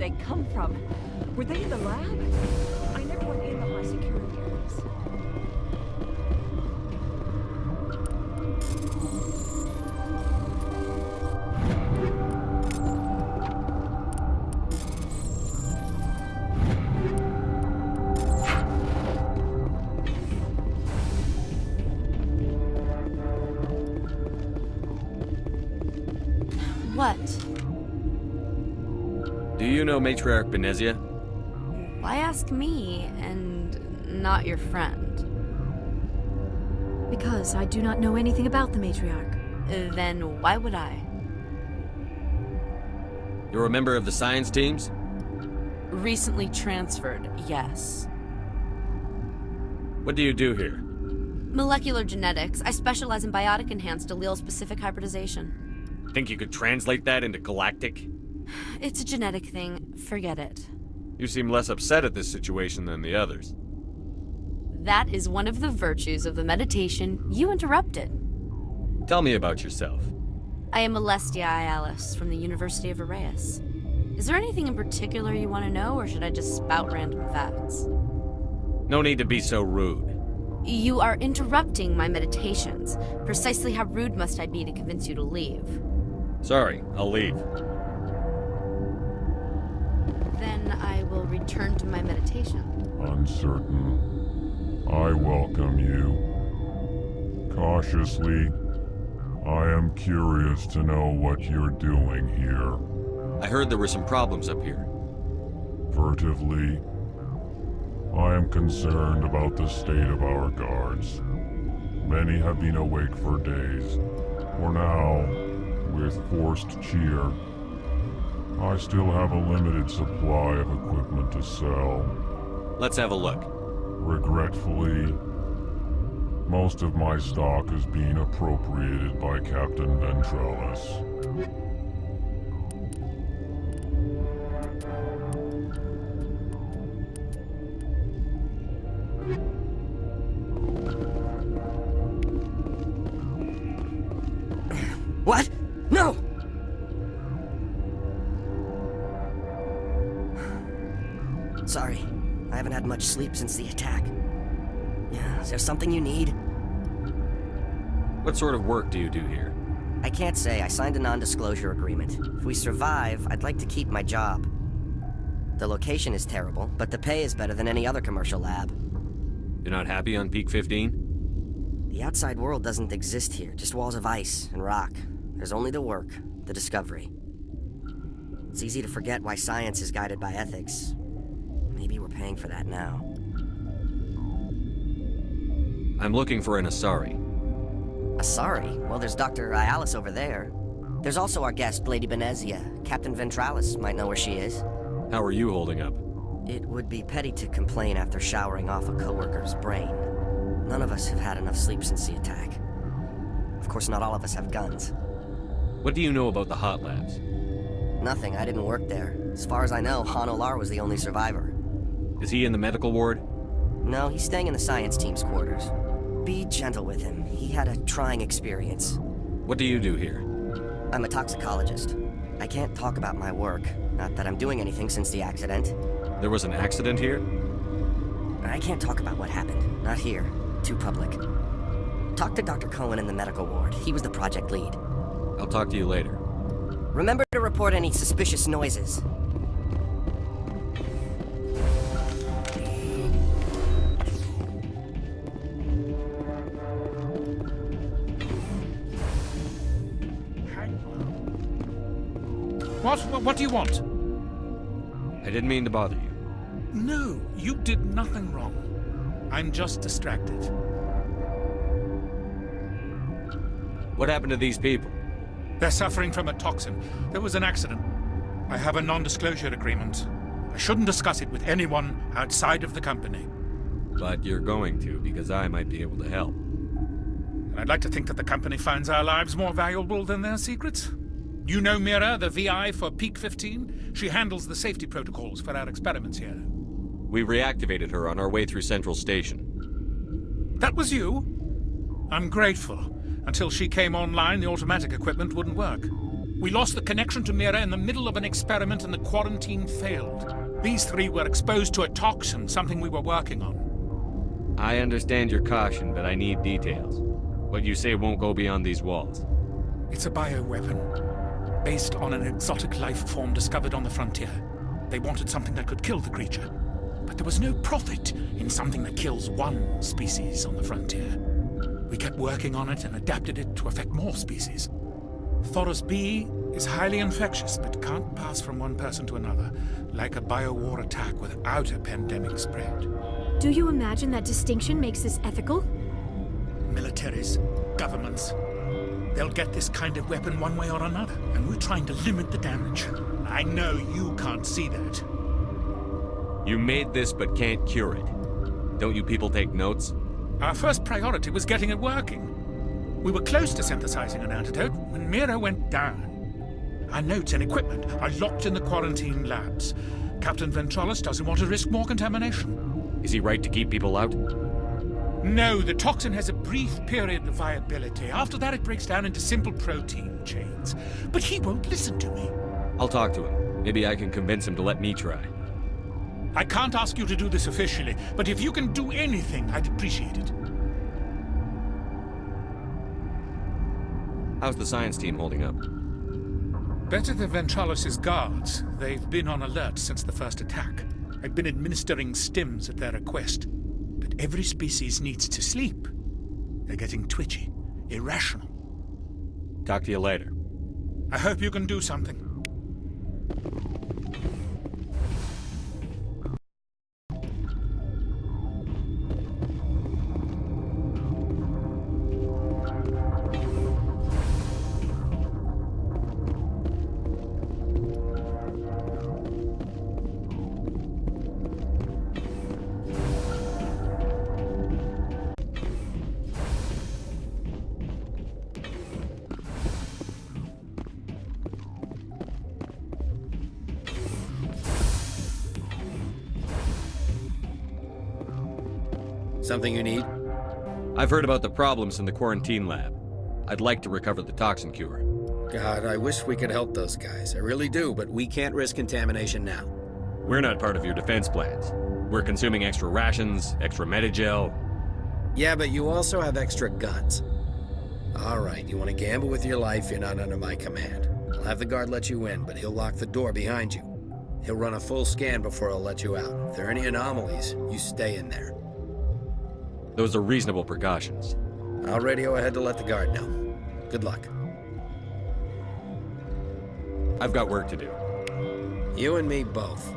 they come from? Were they in the lab? I never went in the high security areas. What? Do you know Matriarch Benezia? Why ask me, and not your friend? Because I do not know anything about the matriarch. Then why would I? You're a member of the science teams? Recently transferred, yes. What do you do here? Molecular genetics. I specialize in biotic-enhanced allele-specific hybridization. Think you could translate that into galactic? It's a genetic thing. Forget it. You seem less upset at this situation than the others. That is one of the virtues of the meditation you interrupted. Tell me about yourself. I am Alestia Ialis from the University of Arraeus. Is there anything in particular you want to know, or should I just spout random facts? No need to be so rude. You are interrupting my meditations. Precisely how rude must I be to convince you to leave? Sorry, I'll leave. Then I will return to my meditation. Uncertain. I welcome you. Cautiously, I am curious to know what you're doing here. I heard there were some problems up here. Furtively, I am concerned about the state of our guards. Many have been awake for days. For now, with forced cheer, I still have a limited supply of equipment to sell. Let's have a look. Regretfully, most of my stock is being appropriated by Captain Ventralis. What? No! Sorry, I haven't had much sleep since the attack. Yeah, is there something you need? What sort of work do you do here? I can't say. I signed a non-disclosure agreement. If we survive, I'd like to keep my job. The location is terrible, but the pay is better than any other commercial lab. You're not happy on Peak 15? The outside world doesn't exist here, just walls of ice and rock. There's only the work, the discovery. It's easy to forget why science is guided by ethics. Maybe we're paying for that now. I'm looking for an Asari. Asari? Well, there's Dr. Ialis over there. There's also our guest, Lady Benezia. Captain Ventralis might know where she is. How are you holding up? It would be petty to complain after showering off a coworker's brain. None of us have had enough sleep since the attack. Of course, not all of us have guns. What do you know about the hot labs? Nothing. I didn't work there. As far as I know, Han Olar was the only survivor. Is he in the medical ward? No, he's staying in the science team's quarters. Be gentle with him. He had a trying experience. What do you do here? I'm a toxicologist. I can't talk about my work. Not that I'm doing anything since the accident. There was an accident here? I can't talk about what happened. Not here. Too public. Talk to Dr. Cohen in the medical ward. He was the project lead. I'll talk to you later. Remember to report any suspicious noises. What do you want? I didn't mean to bother you. No, you did nothing wrong. I'm just distracted. What happened to these people? They're suffering from a toxin. There was an accident. I have a non-disclosure agreement. I shouldn't discuss it with anyone outside of the company. But you're going to, because I might be able to help. And I'd like to think that the company finds our lives more valuable than their secrets. You know Mira, the VI for Peak 15? She handles the safety protocols for our experiments here. We reactivated her on our way through Central Station. That was you? I'm grateful. Until she came online, the automatic equipment wouldn't work. We lost the connection to Mira in the middle of an experiment and the quarantine failed. These three were exposed to a toxin, something we were working on. I understand your caution, but I need details. What you say won't go beyond these walls. It's a bioweapon, based on an exotic life form discovered on the frontier. They wanted something that could kill the creature. But there was no profit in something that kills one species on the frontier. We kept working on it and adapted it to affect more species. Thoros B is highly infectious, but can't pass from one person to another, like a biowar attack without a pandemic spread. Do you imagine that distinction makes this ethical? Militaries, governments, they'll get this kind of weapon one way or another, and we're trying to limit the damage. I know you can't see that. You made this but can't cure it. Don't you people take notes? Our first priority was getting it working. We were close to synthesizing an antidote when Mira went down. Our notes and equipment are locked in the quarantine labs. Captain Ventralis doesn't want to risk more contamination. Is he right to keep people out? No, the toxin has a brief period of viability. After that, it breaks down into simple protein chains. But he won't listen to me. I'll talk to him. Maybe I can convince him to let me try. I can't ask you to do this officially, but if you can do anything, I'd appreciate it. How's the science team holding up? Better than Ventralis' guards. They've been on alert since the first attack. I've been administering stims at their request. But every species needs to sleep. They're getting twitchy, irrational. Talk to you later. I hope you can do something. Something you need? I've heard about the problems in the quarantine lab. I'd like to recover the toxin cure. God, I wish we could help those guys. I really do, but we can't risk contamination now. We're not part of your defense plans. We're consuming extra rations, extra Medigel. Yeah, but you also have extra guns. All right, you want to gamble with your life, you're not under my command. I'll have the guard let you in, but he'll lock the door behind you. He'll run a full scan before he'll let you out. If there are any anomalies, you stay in there. Those are reasonable precautions. I'll radio ahead to let the guard know. Good luck. I've got work to do. You and me both.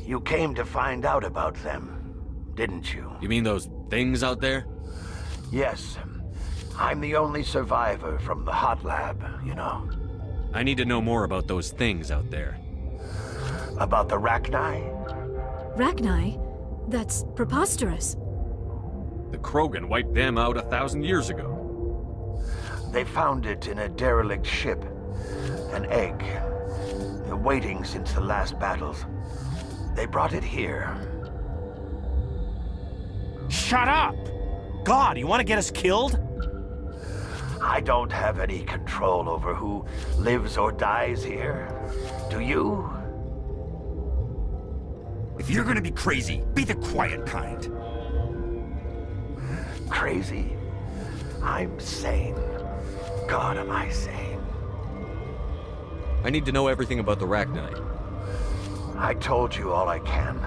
You came to find out about them, didn't you? You mean those things out there? Yes. I'm the only survivor from the hot lab, you know. I need to know more about those things out there. About the Rachni? Rachni? That's preposterous. The Krogan wiped them out 1,000 years ago. They found it in a derelict ship. An egg. Waiting since the last battles. They brought it here. Shut up! God, you want to get us killed? I don't have any control over who lives or dies here. Do you? If you're gonna be crazy, be the quiet kind. Crazy? I'm sane. God, am I sane? I need to know everything about the Rachni. I told you all I can.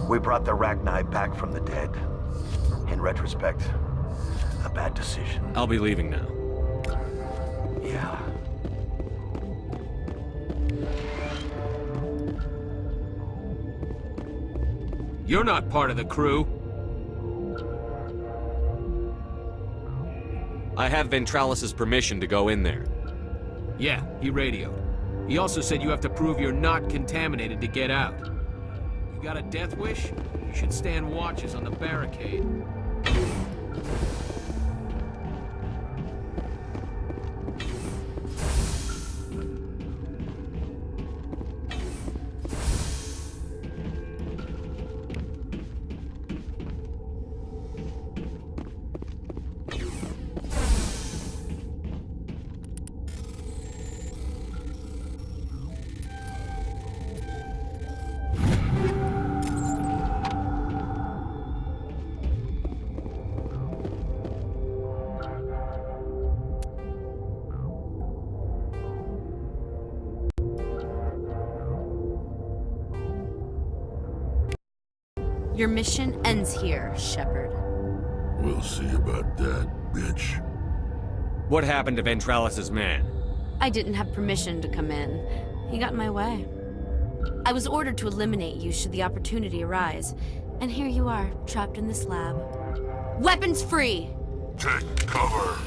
We brought the Ragni back from the dead. In retrospect, a bad decision. I'll be leaving now. Yeah. You're not part of the crew. I have Ventralis's permission to go in there. Yeah, he radioed. He also said you have to prove you're not contaminated to get out. You got a death wish? You should stand watches on the barricade. Your mission ends here, Shepard. We'll see about that, bitch. What happened to Ventralis's man? I didn't have permission to come in. He got in my way. I was ordered to eliminate you should the opportunity arise. And here you are, trapped in this lab. Weapons free! Take cover.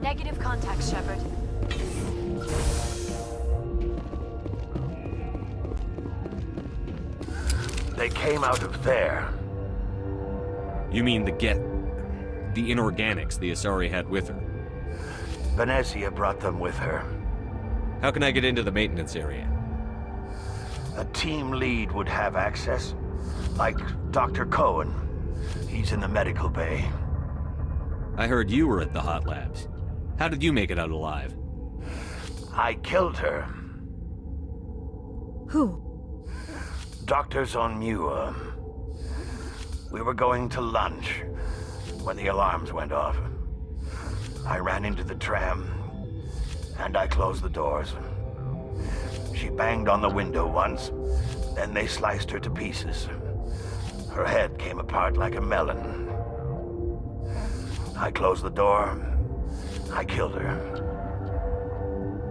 Negative contact, Shepard. They came out of there. You mean the inorganics the Asari had with her? Venezia brought them with her. How can I get into the maintenance area? A team lead would have access. Like Dr. Cohen. He's in the medical bay. I heard you were at the hot labs. How did you make it out alive? I killed her. Who? Doctors on Muir. We were going to lunch when the alarms went off. I ran into the tram, and I closed the doors. She banged on the window once, then they sliced her to pieces. Her head came apart like a melon. I closed the door. I killed her.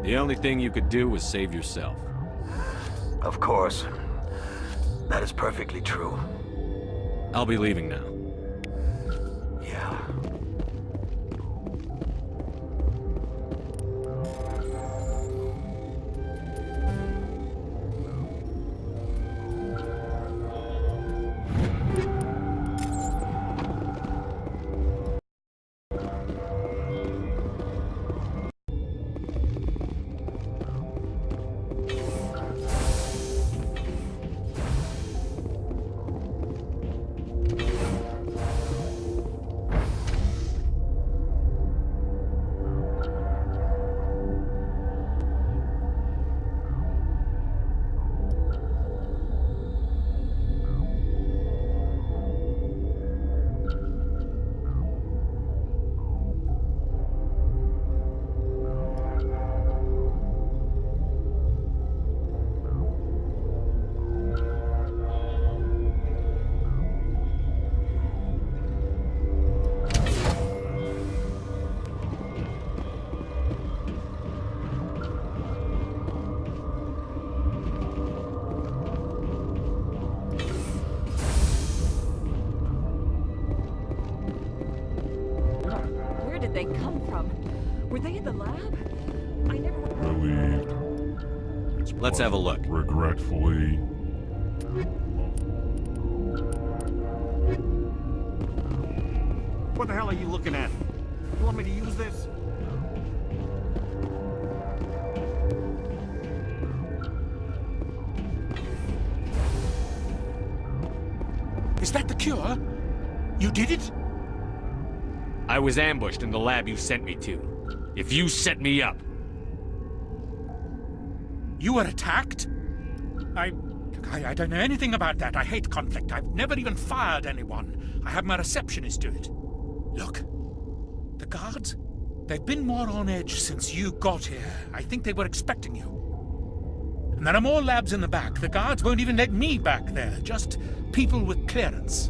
The only thing you could do was save yourself. Of course. That is perfectly true. I'll be leaving now. Yeah. Where did they come from? Were they in the lab? I never... Relieved. Let's have a look. Regretfully. What the hell are you looking at? You want me to use this? Is that the cure? You did it? I was ambushed in the lab you sent me to. If you set me up... You were attacked? I don't know anything about that. I hate conflict. I've never even fired anyone. I have my receptionist do it. Look, the guards, they've been more on edge since you got here. I think they were expecting you. And there are more labs in the back. The guards won't even let me back there. Just people with clearance.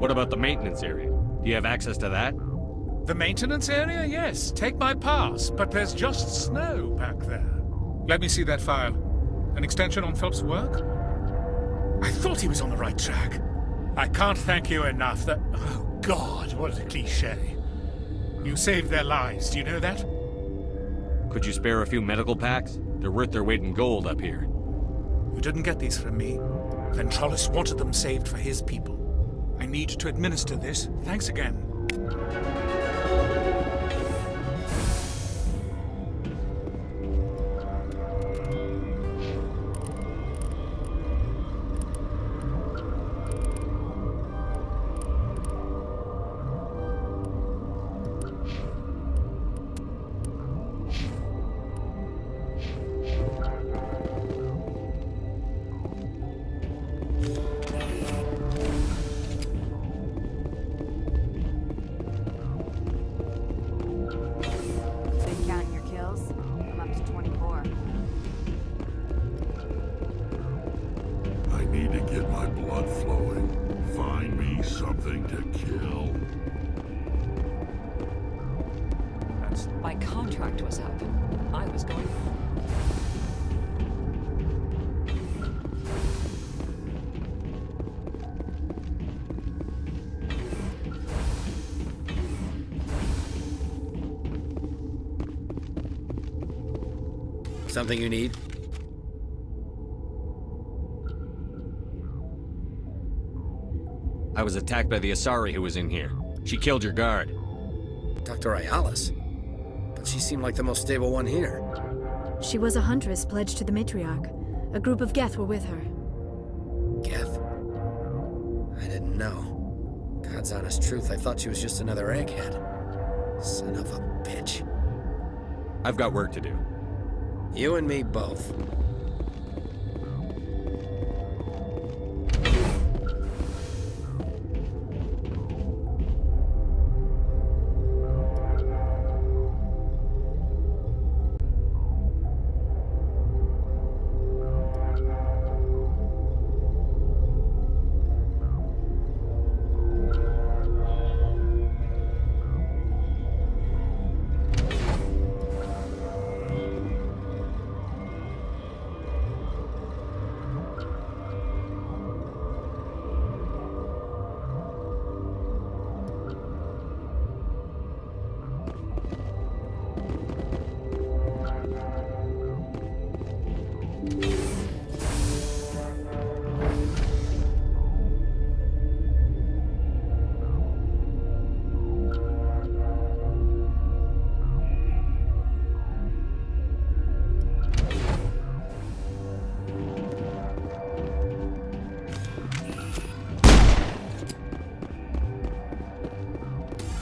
What about the maintenance area? Do you have access to that? The maintenance area? Yes. Take my pass. But there's just snow back there. Let me see that file. An extension on Phelps' work? I thought he was on the right track. I can't thank you enough that... Oh, God, what a cliché. You saved their lives, do you know that? Could you spare a few medical packs? They're worth their weight in gold up here. You didn't get these from me. Ventralis wanted them saved for his people. I need to administer this. Thanks again. Been counting your kills? I'm up to 24. I need to get my blood flowing. Find me something to kill. My contract was up. I was going home. Something you need? I was attacked by the Asari who was in here. She killed your guard. Dr. Ayalis? But she seemed like the most stable one here. She was a huntress pledged to the matriarch. A group of Geth were with her. Geth? I didn't know. God's honest truth, I thought she was just another egghead. Son of a bitch. I've got work to do. You and me both.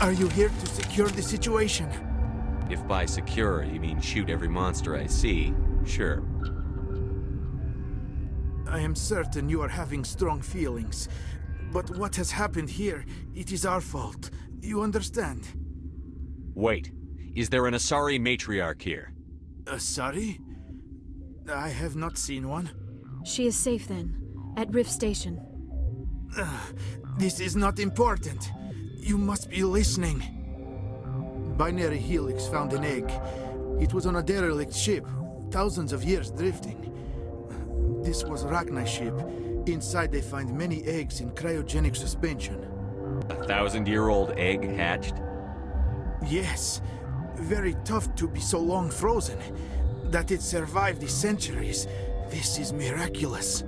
Are you here to secure the situation? If by secure you mean shoot every monster I see, sure. I am certain you are having strong feelings. But what has happened here, it is our fault. You understand? Wait, is there an Asari matriarch here? Asari? I have not seen one. She is safe then, at Rift Station. This is not important. You must be listening. Binary Helix found an egg. It was on a derelict ship, thousands of years drifting. This was Rachni's ship. Inside they find many eggs in cryogenic suspension. A 1,000-year-old egg hatched? Yes. Very tough to be so long frozen. That it survived the centuries. This is miraculous.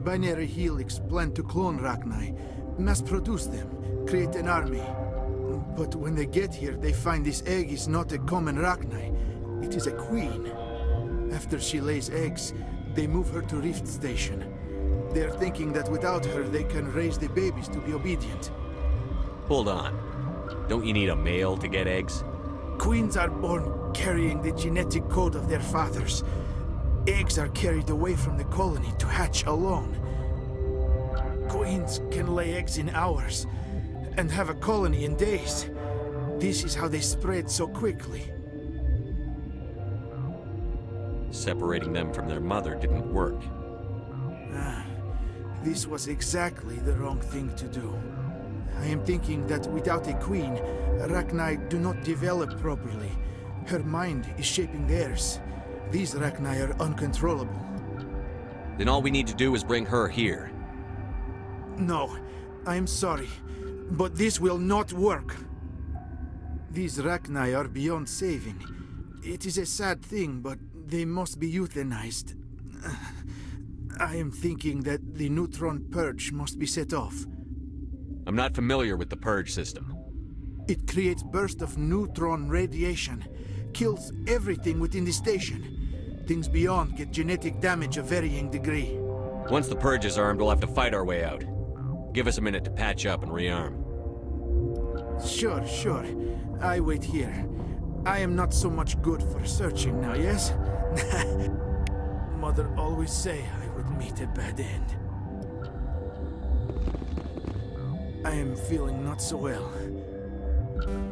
Binary Helix planned to clone Rachni, mass-produce them, create an army. But when they get here, they find this egg is not a common Rachni. It is a queen. After she lays eggs, they move her to Rift Station. They're thinking that without her, they can raise the babies to be obedient. Hold on. Don't you need a male to get eggs? Queens are born carrying the genetic code of their fathers. Eggs are carried away from the colony to hatch alone. Queens can lay eggs in hours and have a colony in days. This is how they spread so quickly. Separating them from their mother didn't work. This was exactly the wrong thing to do. I am thinking that without a queen, Rachni do not develop properly. Her mind is shaping theirs. These Rachni are uncontrollable. Then all we need to do is bring her here. No, I am sorry, but this will not work. These Rachni are beyond saving. It is a sad thing, but they must be euthanized. I am thinking that the neutron purge must be set off. I'm not familiar with the purge system. It creates bursts of neutron radiation, kills everything within the station. Things beyond get genetic damage of varying degree. Once the purge is armed, we'll have to fight our way out. Give us a minute to patch up and rearm. Sure. I wait here. I am not so much good for searching now, yes? Mother always say I would meet a bad end. I am feeling not so well.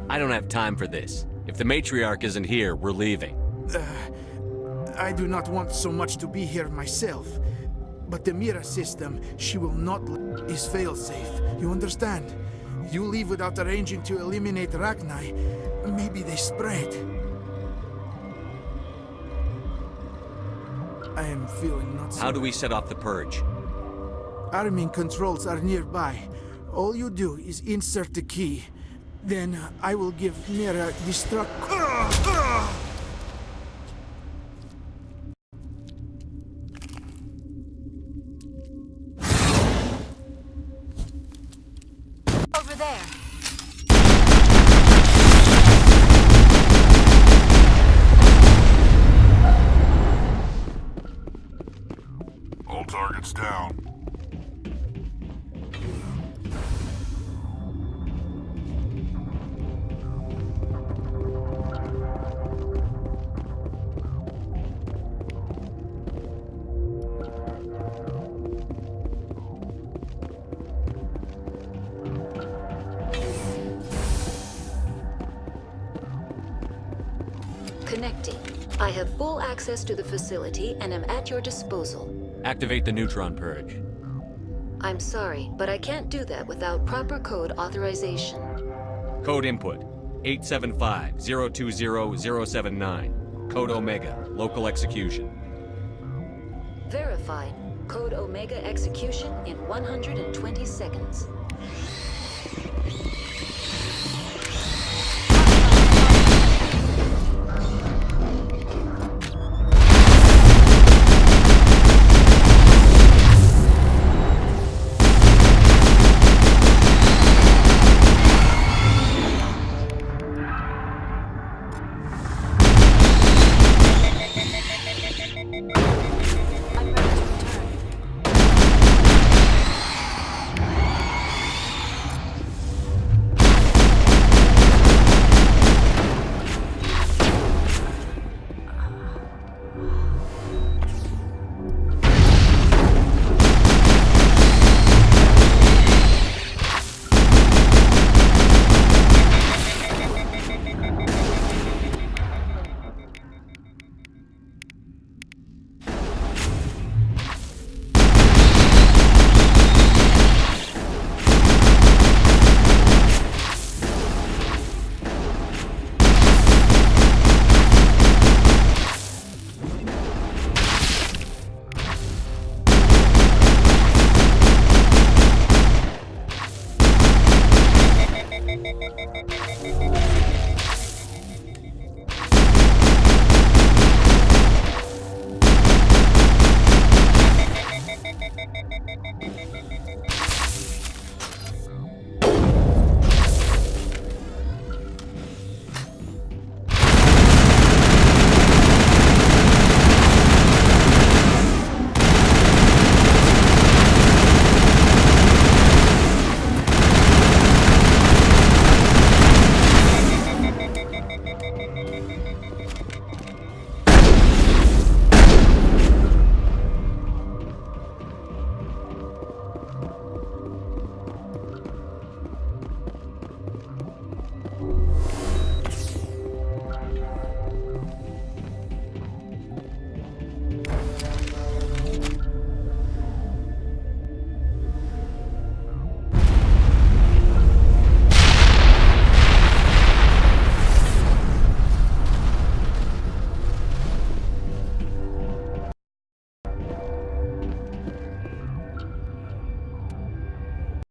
I don't have time for this. If the matriarch isn't here, we're leaving. I do not want so much to be here myself. But the Mira system, she will not is fail-safe. You understand? You leave without arranging to eliminate Rachni, maybe they spread. I am feeling not so How do we set off the purge? Arming controls are nearby. All you do is insert the key. Then I will give Mira destruct... Over there. All targets down. Connecting. I have full access to the facility and am at your disposal. Activate the neutron purge. I'm sorry, but I can't do that without proper code authorization. Code input 875-020-079. Code Omega. Local execution. Verified. Code Omega execution in 120 seconds.